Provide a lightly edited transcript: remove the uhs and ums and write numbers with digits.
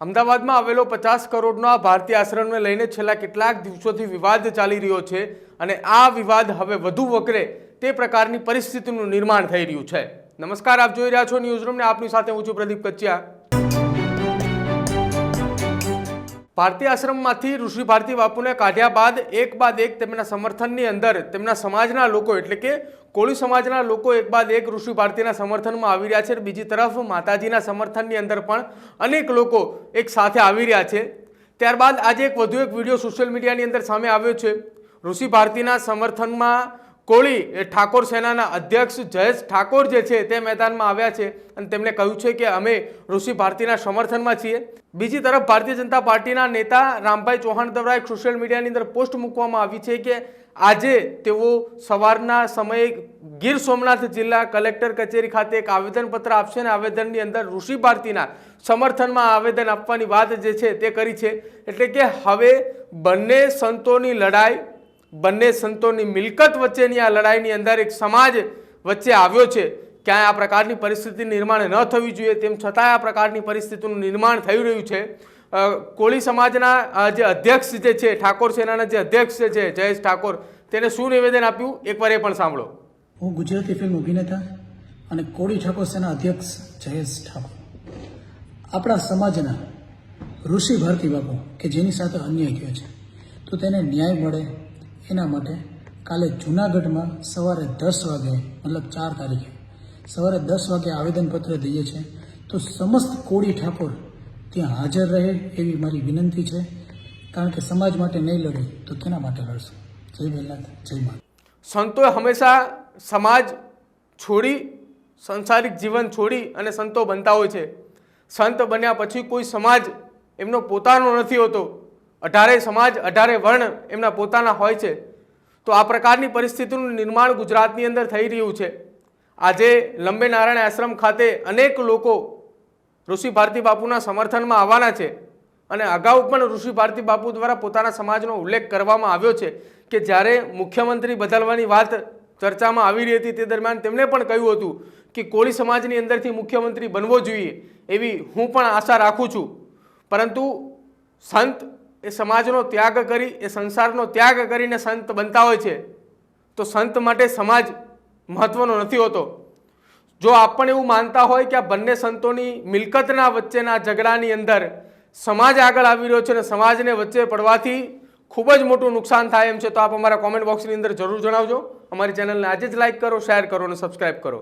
અમદાવાદમાં આવેલો 50 કરોડનો આ ભારતીય આશ્રમને લઈને છેલ્લા કેટલાક દિવસોથી વિવાદ ચાલી રહ્યો છે અને આ વિવાદ હવે વધુ વકરે તે પ્રકારની પરિસ્થિતિનું નિર્માણ થઈ રહ્યું છે। નમસ્કાર, આપ જોઈ રહ્યા છો ન્યૂઝરૂમ ને આપની સાથે હું છું પ્રદીપ કચ્યા। ભારતીય આશ્રમમાંથી ઋષિ ભારતી બાપુને કાઢ્યા બાદ એક તેમના સમર્થનની અંદર તેમના સમાજના લોકો એટલે કે કોળી સમાજના લોકો એક બાદ એક ઋષિ ભારતીના સમર્થનમાં આવી રહ્યા છે। બીજી તરફ માતાજીના સમર્થનની અંદર પણ અનેક લોકો એક સાથે આવી રહ્યા છે। ત્યારબાદ આજે વધુ એક વિડીયો સોશિયલ મીડિયાની અંદર સામે આવ્યો છે। ઋષિ ભારતીના સમર્થનમાં કોળી ઠાકોર સેનાના અધ્યક્ષ જયેશ ઠાકોર જે છે તે મેદાનમાં આવ્યા છે અને તેમણે કહ્યું છે કે અમે ઋષિ ભારતીના સમર્થનમાં છીએ। બીજી તરફ ભારતીય જનતા પાર્ટીના નેતા રામભાઈ ચૌહાણ દ્વારા એક સોશિયલ મીડિયાની અંદર પોસ્ટ મૂકવામાં આવી છે કે આજે તેઓ સવારના સમયે ગીર સોમનાથ જિલ્લા કલેક્ટર કચેરી ખાતે એક આવેદનપત્ર આપશે અને આવેદનની અંદર ઋષિ ભારતીના સમર્થનમાં આવેદન આપવાની વાત જે છે તે કરી છે। એટલે કે હવે બંને સંતોની લડાઈ, બંને સંતોની મિલકત વચ્ચેની આ લડાઈની અંદર એક સમાજ વચ્ચે આવ્યો છે। ક્યાંય આ પ્રકારની પરિસ્થિતિ નિર્માણ ન થવી જોઈએ તેમ છતાં આ પ્રકારની પરિસ્થિતિનું નિર્માણ થઈ રહ્યું છે। કોળી સમાજના જે અધ્યક્ષ જે છે ઠાકોર સેનાના જે અધ્યક્ષ છે જયેશ ઠાકોર તેને શું નિવેદન આપ્યું એકવાર એ પણ સાંભળો। હું ગુજરાતી ફિલ્મ અભિનેતા અને કોળી ઠાકોર સેના અધ્યક્ષ જયેશ ઠાકોર આપણા સમાજના ઋષિ ભારતી બાપુ કે જેની સાથે અન્યાય થયો છે તો તેને ન્યાય મળે એના માટે કાલે જૂનાગઢમાં સવારે 10 વાગે મતલબ 4 તારીખે સવારે 10 વાગે આવેદનપત્ર દઈએ છીએ। તો સમસ્ત કોળી ઠાકોર ત્યાં હાજર રહે એવી મારી વિનંતી છે, કારણ કે સમાજ માટે નહીં લડે તો કેના માટે લડશું। જય ભોલેનાથ, જય મા। સંતોએ હંમેશા સમાજ છોડી, સંસારિક જીવન છોડી અને સંતો બનતા હોય છે। સંત બન્યા પછી કોઈ સમાજ એમનો પોતાનો નથી હોતો। 18 સમાજ 18 વર્ણ એમના પોતાના હોય છે। તો આ પ્રકારની પરિસ્થિતિનું નિર્માણ ગુજરાતની અંદર થઈ રહ્યું છે। આજે લંબે નારાયણ આશ્રમ ખાતે અનેક લોકો ઋષિ ભારતી બાપુના સમર્થનમાં આવવાના છે અને અગાઉ પણ ઋષિ ભારતી બાપુ દ્વારા પોતાના સમાજનો ઉલ્લેખ કરવામાં આવ્યો છે કે જ્યારે મુખ્યમંત્રી બદલવાની વાત ચર્ચામાં આવી રહી હતી તે દરમિયાન તેમણે પણ કહ્યું હતું કે કોળી સમાજની અંદરથી મુખ્યમંત્રી બનવો જોઈએ એવી હું પણ આશા રાખું છું। પરંતુ સંત એ સમાજનો ત્યાગ કરી, એ સંસારનો ત્યાગ કરીને સંત બનતા હોય છે તો સંત માટે સમાજ મહત્વનો નથી હોતો। જો આપ પણ એવું માનતા હોય કે આ બંને સંતોની મિલકતના વચ્ચેના ઝઘડાની અંદર સમાજ આગળ આવી રહ્યો છે અને સમાજને વચ્ચે પડવાથી ખૂબ જ મોટું નુકસાન થાય એમ છે તો આપ અમારા કોમેન્ટ બોક્સની અંદર જરૂર જણાવજો। અમારી ચેનલને આજે જ લાઇક કરો, શેર કરો અને સબસ્ક્રાઈબ કરો।